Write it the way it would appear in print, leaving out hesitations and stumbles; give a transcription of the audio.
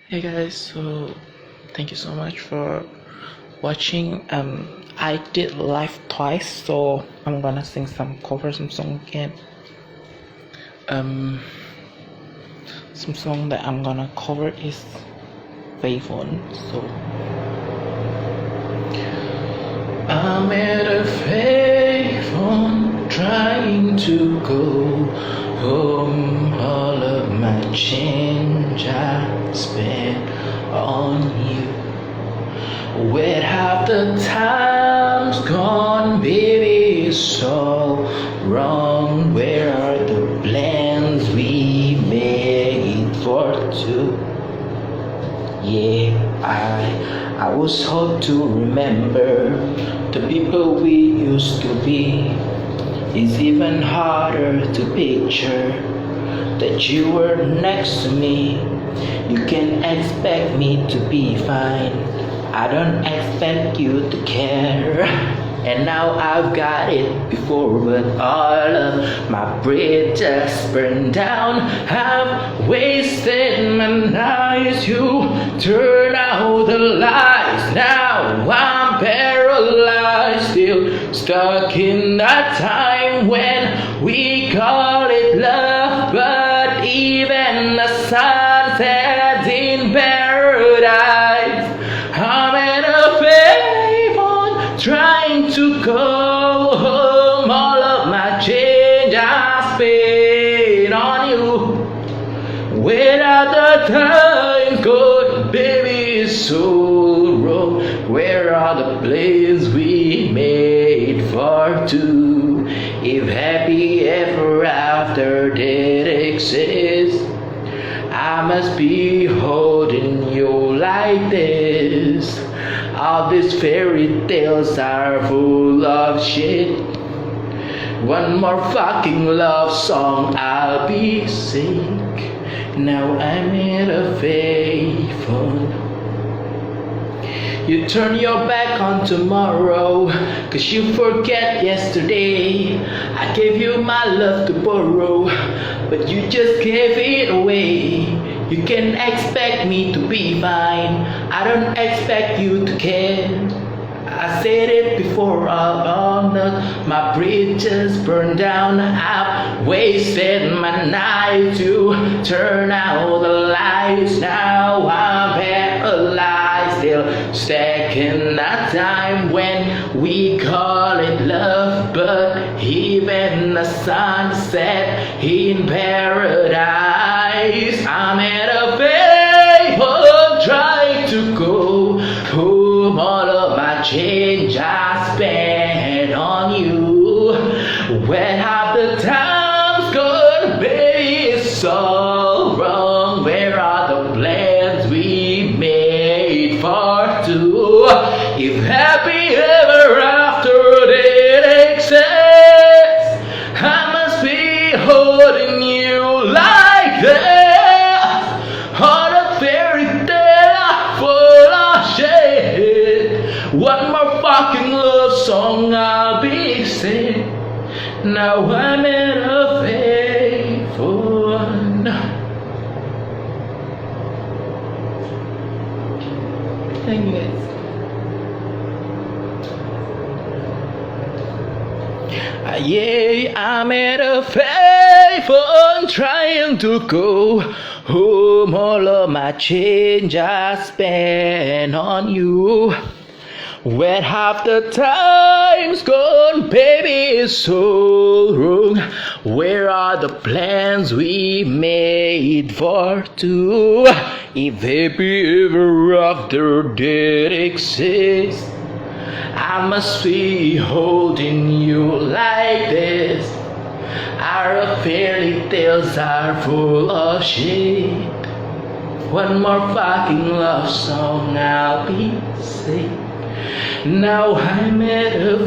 Hey guys, so thank you so much for watching. I did live twice, so I'm gonna sing some some song again. Some song that I'm gonna cover is payphone. So I'm at a payphone trying to go home. All of my change I spent on you. Where have the times gone, baby? It's all wrong. Where are the plans we made for two? Yeah, I was hoping to remember the people we used to be. It's even harder to picture that you were next to me. You can expect me to be fine. I don't expect you to care. And now I've got it before, but all of my bridges burned down. I've wasted my nights. You turn out the lights. Now I'm paralyzed, still stuck in that time when we call it love. But even the sun sets in paradise. I'm in a payphone trying to go home. All of my change I spent on you. Where are the times gone, baby? It's so wrong. Where are the plans we made for two? If happy ever after did exist, I must be holding you like this. All these fairy tales are full of shit. One more fucking love song, I'll be sick. Now I'm in a payphone. You turn your back on tomorrow, 'cause you forget yesterday. I gave you my love to borrow, but you just gave it away. You can expect me to be fine. I don't expect you to care. I said it before, all my bridges burned down. I've wasted my night to turn out the lights. Now I'm paralyzed, still stuck in that time when we call it love. But even the sun set in paradise. I'm at a payphone trying to go home. All of my change I spent on you. Where have the times gone, baby? It's all wrong. Where are the plans we made for two? If happy ever after did exist, I must be holding you like that. On a fairy tale full of shit. One more fucking love song I'll be singing. Now I'm in a payphone. Thank you guys. Yeah, I'm at a payphone trying to go home. All of my change I spent on you. Where have the times gone, baby? It's so wrong. Where are the plans we made for two? If happy ever after did exist, I must be holding you like this. Our fairy tales are full of shit. One more fucking love song I'll be singing. Now I'm at a